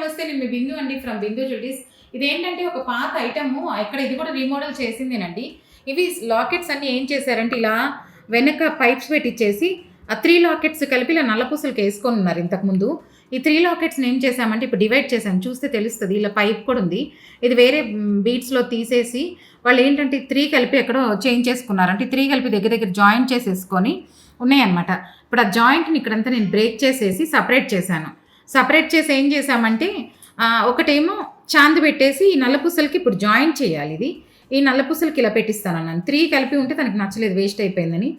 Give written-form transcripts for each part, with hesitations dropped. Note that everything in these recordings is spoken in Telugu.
నమస్తే. నేను మీ బిందు అండి ఫ్రమ్ బిందు జ్యువెలరీస్. ఇదేంటంటే ఒక పాత ఐటెము ఇక్కడ ఇది కూడా రీమోడల్ చేసిందేనండి. ఇవి లాకెట్స్ అన్నీ ఏం చేశారంటే ఇలా వెనక పైప్స్ పెట్టిచ్చేసి ఆ 3 లాకెట్స్ కలిపి ఇలా నల్లపూసలకి వేసుకొని ఉన్నారు ఇంతకుముందు. ఈ 3 లాకెట్స్‌ని ఏం చేశామంటే ఇప్పుడు డివైడ్ చేశాం. చూస్తే తెలుస్తది. ఇలా పైప్ కూడా ఉంది. ఇది వేరే బీడ్స్‌లో తీసేసి వాళ్ళేంటంటే 3 కలిపి ఎక్కడో చేంజ్ చేసుకున్నారు. అంటే 3 కలిపి దగ్గర దగ్గర జాయింట్ చేసేసుకొని ఉన్నాయన్నమాట. ఇప్పుడు ఆ జాయింట్‌ని ఇక్కడంతా నేను బ్రేక్ చేసేసి సెపరేట్ చేశాను. సెపరేట్ చేసి ఏం చేశామంటే ఒకటేమో చాంది పెట్టేసి ఈ నల్లపూసలకి ఇప్పుడు జాయింట్ చేయాలి ఇది. ఈ నల్లపూసలకి ఇలా పెట్టిస్తానన్నాను. 3 కలిపి ఉంటే తనకి నచ్చలేదు, వేస్ట్ అయిపోయిందని.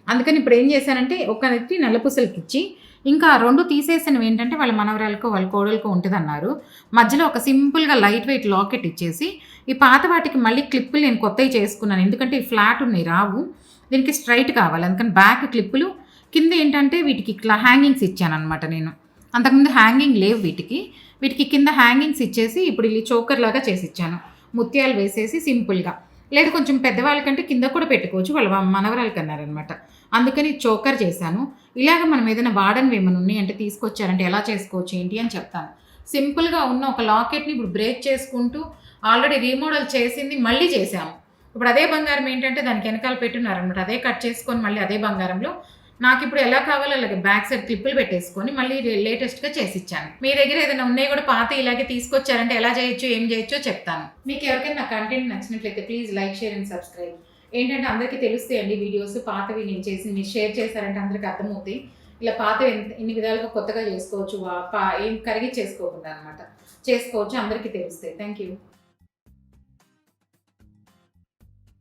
అందుకని ఇప్పుడు ఏం చేశానంటే ఒకటి నల్లపూసలకి ఇచ్చి ఇంకా 2 తీసేసినవి ఏంటంటే వాళ్ళ మనవరాలకో వాళ్ళ కోడలకో ఉంటుందన్నారు. మధ్యలో ఒక సింపుల్‌గా లైట్ వెయిట్ లాకెట్ ఇచ్చేసి ఈ పాత వాటికి మళ్ళీ క్లిప్పులు నేను కొత్తవి చేసుకున్నాను. ఎందుకంటే ఈ ఫ్లాట్ ఉన్నాయి రావు. దీనికి స్ట్రైట్ కావాలి. అందుకని బ్యాక్ క్లిప్పులు కింద ఏంటంటే వీటికి ఇట్లా హ్యాంగింగ్స్ ఇచ్చాననమాట నేను. అంతకుముందు హ్యాంగింగ్ లేవు వీటికి కింద హ్యాంగింగ్స్ ఇచ్చేసి ఇప్పుడు ఇది చోకర్ లాగా చేసి ఇచ్చాను. ముత్యాలు వేసేసి సింపుల్‌గా. లేదు కొంచెం పెద్దవాళ్ళకంటే కింద కూడా పెట్టుకోవచ్చు. వాళ్ళ మనవరాలకి అన్నారనమాట. అందుకని చోకర్ చేశాను. ఇలాగ మనం ఏదైనా వాడనివి ఏమైనా ఉన్నాయంటే తీసుకొచ్చారంటే ఎలా చేసుకోవచ్చు ఏంటి అని చెప్తాను. సింపుల్‌గా ఉన్న ఒక లాకెట్‌ని ఇప్పుడు బ్రేక్ చేసుకుంటూ ఆల్రెడీ రీమోడల్ చేసింది మళ్ళీ చేశాము. ఇప్పుడు అదే బంగారం ఏంటంటే దానికి వెనకాల పెట్టున్నారనమాట. అదే కట్ చేసుకొని మళ్ళీ అదే బంగారంలో నాకిప్పుడు ఎలా కావాలో అలాగే బ్యాక్ సైడ్ క్లిప్పులు పెట్టేసుకొని మళ్ళీ లేటెస్ట్‌గా చేసిచ్చాను. మీ దగ్గర ఏదైనా ఉన్నాయి కూడా పాత ఇలాగే తీసుకొచ్చారంటే ఎలా చేయొచ్చు, ఏం చేయొచ్చో చెప్తాను. మీకు ఎవరికైనా నా కంటెంట్ నచ్చినట్లయితే please like, share and subscribe. ఏంటంటే అందరికీ తెలుస్తాయండి వీడియోస్ పాతవి నేను చేసి మీరు షేర్ చేశారంటే అందరికీ అర్థమవుతాయి. ఇలా పాతవి ఇన్ని విధాలుగా కొత్తగా చేసుకోవచ్చు. ఏం కరిగి చేసుకోకుండా అనమాట చేసుకోవచ్చు. అందరికీ తెలుస్తాయి. Thank you.